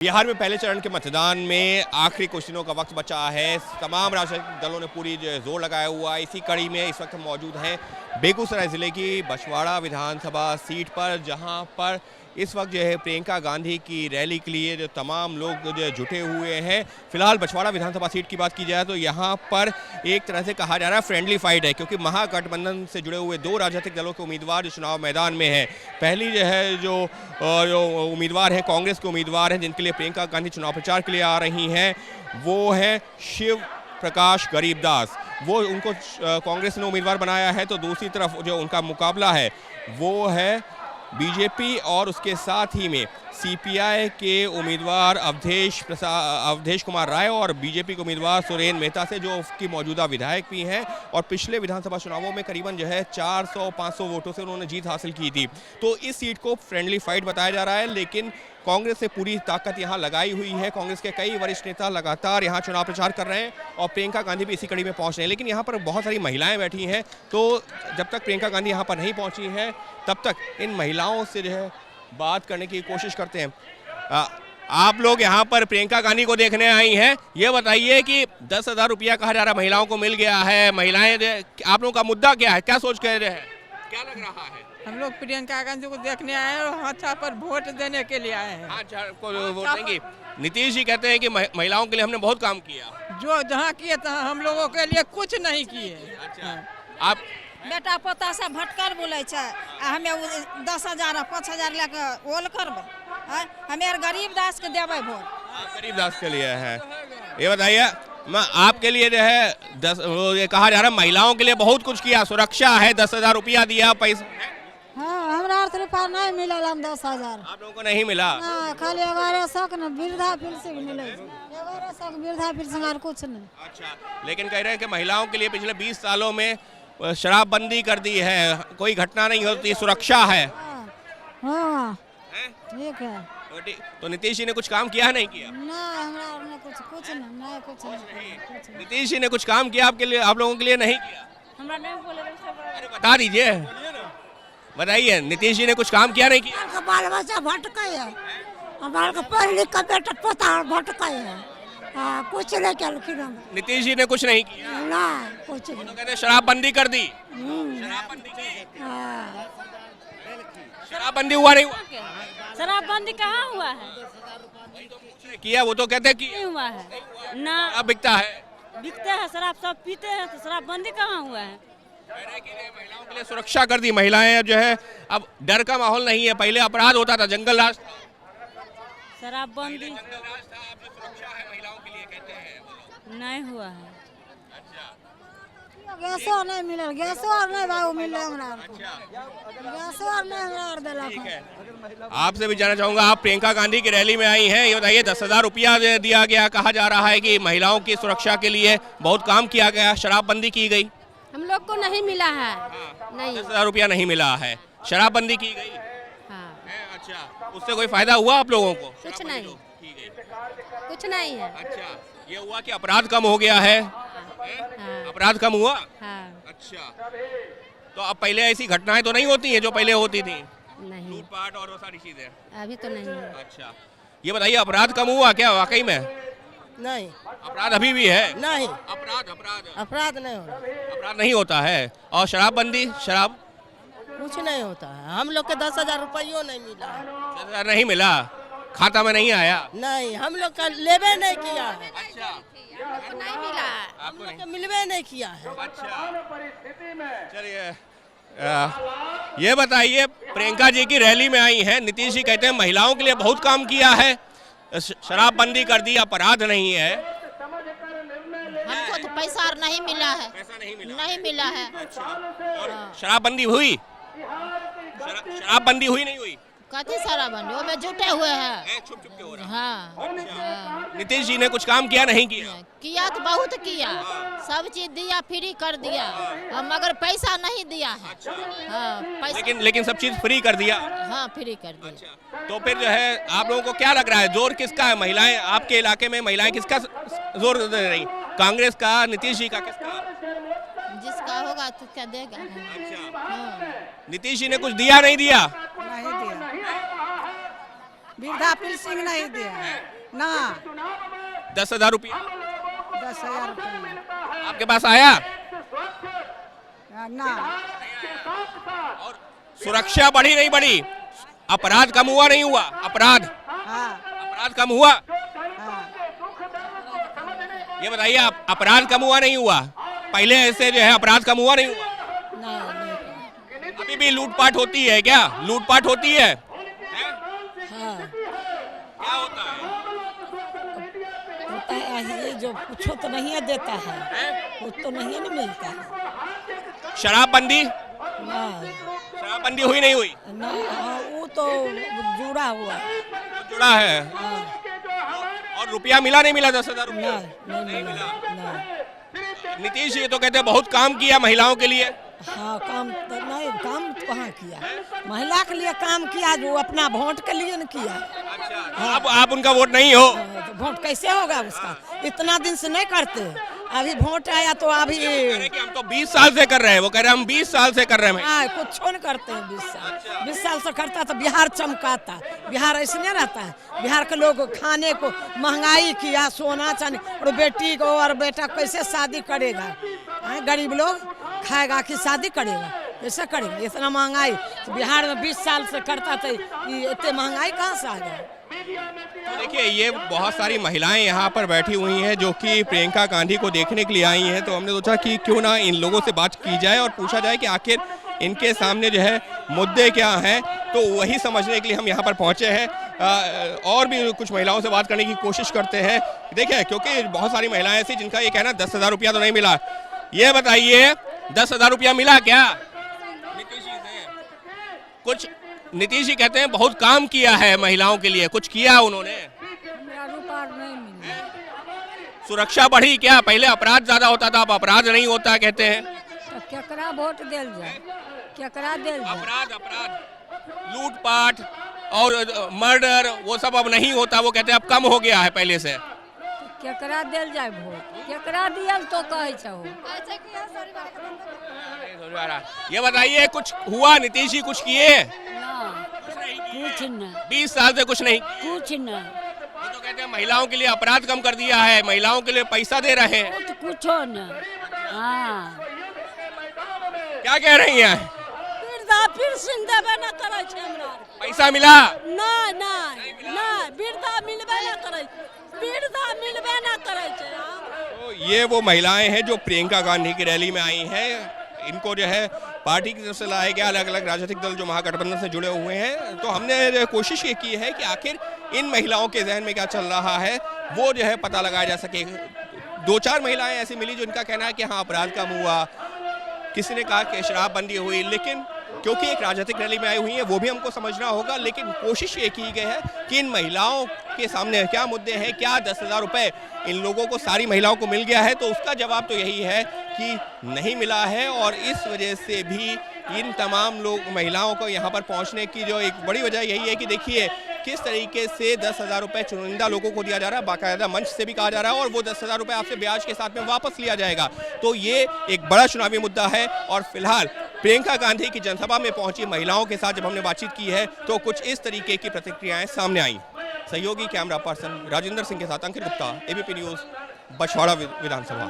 बिहार में पहले चरण के मतदान में आखिरी कुछ दिनों का वक्त बचा है। तमाम राजनीतिक दलों ने पूरी जोर लगाया हुआ है। इसी कड़ी में इस वक्त हम मौजूद हैं बेगूसराय जिले की बछवाड़ा विधानसभा सीट पर, जहां पर इस वक्त जो है प्रियंका गांधी की रैली के लिए जो तमाम लोग जो जुटे हुए हैं। फिलहाल बछवाड़ा विधानसभा सीट की बात की जाए तो यहाँ पर एक तरह से कहा जा रहा है फ्रेंडली फाइट है, क्योंकि महागठबंधन से जुड़े हुए दो राजनीतिक दलों के उम्मीदवार जो चुनाव मैदान में है। पहली जो है जो उम्मीदवार है कांग्रेस के उम्मीदवार हैं, जिनके लिए प्रियंका गांधी चुनाव प्रचार के लिए आ रही हैं, वो है शिव प्रकाश गरीबदास। वो उनको कांग्रेस ने उम्मीदवार बनाया है। तो दूसरी तरफ जो उनका मुकाबला है वो है बीजेपी और उसके साथ ही में सीपीआई के उम्मीदवार अवधेश कुमार राय और बीजेपी के उम्मीदवार सुरेन मेहता से, जो उसकी मौजूदा विधायक भी हैं और पिछले विधानसभा चुनावों में करीबन जो है 400-500 वोटों से उन्होंने जीत हासिल की थी। तो इस सीट को फ्रेंडली फाइट बताया जा रहा है, लेकिन कांग्रेस से पूरी ताकत यहां लगाई हुई है। कांग्रेस के कई वरिष्ठ नेता लगातार यहां चुनाव प्रचार कर रहे हैं और प्रियंका गांधी भी इसी कड़ी में पहुंच रहे हैं। लेकिन यहां पर बहुत सारी महिलाएं बैठी हैं, तो जब तक प्रियंका गांधी यहां पर नहीं पहुंची है तब तक इन महिलाओं से जो है बात करने की कोशिश करते हैं। आप लोग यहाँ पर प्रियंका गांधी को देखने आई हैं, ये बताइए कि 10,000 रुपया कहा जा रहा है महिलाओं को मिल गया है। महिलाएं, आप लोगों का मुद्दा क्या है, क्या सोच कह रहे हैं, क्या लग रहा है? हम लोग प्रियंका गांधी को देखने आए हैं और हाथा पर वोट देने के लिए आए हैं। को वोट देंगे। नीतीश जी कहते हैं कि महिलाओं के लिए हमने बहुत काम किया। जो जहाँ किए तहाँ हम लोगों के लिए कुछ नहीं किए। अच्छा, आप बेटा पोता से भटकर बोले हमें 10,000 5,000 लेके ओल करबे, हमें गरीब दास के देवे वोट। गरीब दास के लिए है। ये बताइए, मैं आपके लिए जो है ये कहा जा रहा है महिलाओं के लिए बहुत कुछ किया, सुरक्षा है, 10,000 रुपया दिया, पैसा। हाँ, हमरा रुपया नहीं मिला, हम 10,000 आप लोगों को नहीं मिला? खाली 1100 न वृद्धा पेंशन मिले, 1100 वृद्धा पेंशन और कुछ नहीं। अच्छा, लेकिन कह रहे हैं कि महिलाओं के लिए पिछले 20 सालों में शराबबंदी कर दी है, कोई घटना नहीं होती, सुरक्षा है। हाँ, ठीक है। तो नीतीश जी ने कुछ काम किया नहीं किया? नहीं, हमरा कुछ नहीं। नीतीश जी ने कुछ काम किया आपके लिए, आप लोगों के लिए नहीं किया? हमरा नहीं बोले। अरे बता दीजिए, बताइए, नीतीश जी ने कुछ काम किया नहीं किया? बाल बच्चा भटका है, हमारे पढ़ लिख का बेटा पोता भटका है, कुछ नहीं किया। नीतीश जी ने कुछ नहीं किया? ना, कुछ नहीं। तो कहते शराबबंदी कर दी। शराबबंदी की? शराबबंदी हुआ नहीं हुआ? शराबबंदी कहाँ हुआ है? किया, वो तो कहते कि नहीं हुआ है ना। अब बिकता है, बिकते हैं शराब, सब पीते हैं, तो शराबबंदी कहाँ हुआ है? महिलाओं के लिए सुरक्षा कर दी। महिलाएं अब जो है अब डर का माहौल नहीं है। पहले अपराध होता था, जंगल राज था, शराबबंदी जंगल राज था, अब जो सुरक्षा है महिलाओं के लिए कहते हैं नहीं हुआ है। गैसो नहीं मिले, गैसो और नहीं बाबू मिले हमरा, गैसो और नहीं हमरा देलक। आपसे भी जानना चाहूंगा, आप प्रियंका गांधी की रैली में आई हैं, ये बताइए 10,000 रुपया दिया गया, कहा जा रहा है कि महिलाओं की सुरक्षा के लिए बहुत काम किया गया, शराबबंदी की गई। हम लोग को नहीं मिला है। नहीं, 10,000 रुपया नहीं मिला है, शराबबंदी की गई। हाँ। अच्छा, उससे कोई फायदा हुआ आप लोगों को? कुछ नहीं, की गई। कुछ नहीं है। अच्छा, ये हुआ कि अपराध कम हो गया है? हाँ। अपराध कम हुआ? हाँ। अच्छा, तो अब पहले ऐसी घटनाएं तो नहीं होती हैं जो पहले होती थी, नहीं, लूटपाट और वो सारी चीजें? अभी तो नहीं है। अच्छा, ये बताइए अपराध कम हुआ क्या वाकई में? नहीं, अपराध अभी भी है? नहीं, अपराध नहीं हो रहा, अपराध नहीं होता है। और शराबबंदी, शराब कुछ नहीं होता है। हम लोग के 10,000 रुपया नहीं मिला है। 10,000 नहीं मिला, खाता में नहीं आया? नहीं, हम लोग का लेवे नहीं किया है। अच्छा, नहीं मिला है। हम लोग का मिलवे नहीं किया है। चलिए, ये बताइए, प्रियंका जी की रैली में आई हैं, नीतीश जी कहते हैं महिलाओं के लिए बहुत काम किया है, शराबबंदी कर दी, अपराध नहीं है। हमको तो पैसा नहीं मिला है। पैसा नहीं मिला है। और शराबबंदी हुई? शराबबंदी हुई नहीं हुई? कथी शराबबंदी, वो में जुटे हुए हैं। छुप छुप के हो रहा। हाँ। नीतीश जी ने कुछ काम किया नहीं किया? किया तो बहुत किया, सब चीज दिया, फ्री कर दिया, मगर पैसा नहीं दिया है। हाँ, पैसा लेकिन सब चीज फ्री कर दिया। हाँ, फ्री कर दिया। तो फिर जो है आप लोगों को क्या लग रहा है, जोर किसका है? महिलाएं, आपके इलाके में महिलाएं किसका जोर दे रही? कांग्रेस का, नीतीश जी का, किसका? जिसका होगा तो क्या देगा। अच्छा, हाँ। नीतीश जी ने कुछ दिया नहीं दिया? नहीं दिया। वृद्धा पेंशन नहीं दिया ना। 10,000 रुपया 10,000 रुपये आपके पास आया? ना। और सुरक्षा बढ़ी नहीं बढ़ी? अपराध कम हुआ नहीं हुआ? अपराध कम हुआ? ये बताइए, आप अपराध कम हुआ नहीं हुआ? पहले ऐसे जो है अपराध कम हुआ नहीं हुआ? अभी भी लूटपाट होती है क्या? लूटपाट होती है? क्या होता है? होता है ये जो कुछ तो नहीं देता है, कुछ तो नहीं न मिलता है। शराबबंदी ना शराबबंदी हुई नहीं हुई? ना, वो तो जुड़ा हुआ जुड़ा है। और रुपया मिला नहीं मिला? 10,000 रुपया नहीं मिला। नीतीश जी तो कहते हैं बहुत काम किया महिलाओं के लिए। हाँ, काम तो नहीं, काम तो कहाँ किया? महिला के लिए काम किया, जो अपना वोट के लिए न किया। अच्छा, आप उनका वोट नहीं हो? तो वोट कैसे होगा उसका? इतना दिन से नहीं करते, अभी वोट आया तो अभी कि हम तो 20 साल से कर रहे हैं। वो कह रहे हैं हम 20 साल से कर रहे हैं। हाँ, कुछ नहीं करते हैं 20 साल। 20 साल से करता तो बिहार चमकाता। बिहार ऐसे नहीं रहता है। बिहार के लोग खाने को महंगाई किया, सोना चांदी, और बेटी को और बेटा कैसे शादी करेगा? गरीब लोग खाएगा कि शादी करेगा? कैसे करेगा? इतना महंगाई तो बिहार में 20 साल से करता था, इतने महंगाई कहाँ से आ गया? तो देखिए, ये बहुत सारी महिलाएं यहाँ पर बैठी हुई हैं जो कि प्रियंका गांधी को देखने के लिए आई हैं। तो हमने सोचा कि क्यों ना इन लोगों से बात की जाए और पूछा जाए कि आखिर इनके सामने जो है मुद्दे क्या हैं। तो वही समझने के लिए हम यहाँ पर पहुँचे हैं। और भी कुछ महिलाओं से बात करने की कोशिश करते हैं। देखिए, क्योंकि बहुत सारी महिलाएं ऐसी जिनका ये कहना 10,000 रुपया तो नहीं मिला। ये बताइए, 10,000 रुपया मिला क्या? नीतीश जी से कुछ, नीतीश जी कहते हैं बहुत काम किया है महिलाओं के लिए, कुछ किया उन्होंने? मेरा रुपया नहीं मिला। सुरक्षा बढ़ी क्या? पहले अपराध ज्यादा होता था, अब अपराध नहीं होता कहते हैं। तो केकरा वोट देल जाए? केकरा देल जाए? अपराध लूटपाट और मर्डर वो सब अब नहीं होता। वो कहते हैं अब कम हो गया है पहले से। केकरा देल जाए वोट? केकरा दियल तो कहे छहो? ये बताइए, कुछ हुआ? नीतीश जी कुछ किए? कुछ न, 20 साल से कुछ नहीं। कुछ न। वो तो कहते हैं महिलाओं के लिए अपराध कम कर दिया है, महिलाओं के लिए पैसा दे रहे हैं। तो कुछो न। हाँ, क्या कह रही हैं? वृद्धा पेंशन देबे न करे छै हमरा। पैसा मिला? नहीं नहीं नहीं, वृद्धा मिलबे न करे, वृद्धा मिलबे न करे छै। तो ये वो महिलाएं हैं जो प्रियंका गांधी की रैली में आई हैं। इनको जो है पार्टी की तरफ से लाया गया, अलग अलग राजनीतिक दल जो महागठबंधन से जुड़े हुए हैं। तो हमने कोशिश ये की है कि आखिर इन महिलाओं के जहन में क्या चल रहा है वो जो है पता लगाया जा सके। 2-4 महिलाएं ऐसी मिली जो इनका कहना है कि हाँ अपराध कम हुआ, किसी ने कहा कि शराबबंदी हुई। लेकिन क्योंकि एक राजनीतिक रैली में आई हुई है वो भी हमको समझना होगा। लेकिन कोशिश ये की गई है कि इन महिलाओं के सामने क्या मुद्दे हैं, क्या 10,000 रुपये इन लोगों को, सारी महिलाओं को मिल गया है? तो उसका जवाब तो यही है कि नहीं मिला है। और इस वजह से भी इन तमाम लोग, महिलाओं को यहाँ पर पहुँचने की जो एक बड़ी वजह यही है कि देखिए किस तरीके से 10,000 रुपये चुनिंदा लोगों को दिया जा रहा है। बाकायदा मंच से भी कहा जा रहा है और वो 10,000 रुपये आपसे ब्याज के साथ में वापस लिया जाएगा। तो ये एक बड़ा चुनावी मुद्दा है। और फिलहाल प्रियंका गांधी की जनसभा में पहुंची महिलाओं के साथ जब हमने बातचीत की है तो कुछ इस तरीके की प्रतिक्रियाएं सामने आई। सहयोगी कैमरा पर्सन राजेंद्र सिंह के साथ अंकित गुप्ता, एबीपी न्यूज़, बछवाड़ा विधानसभा।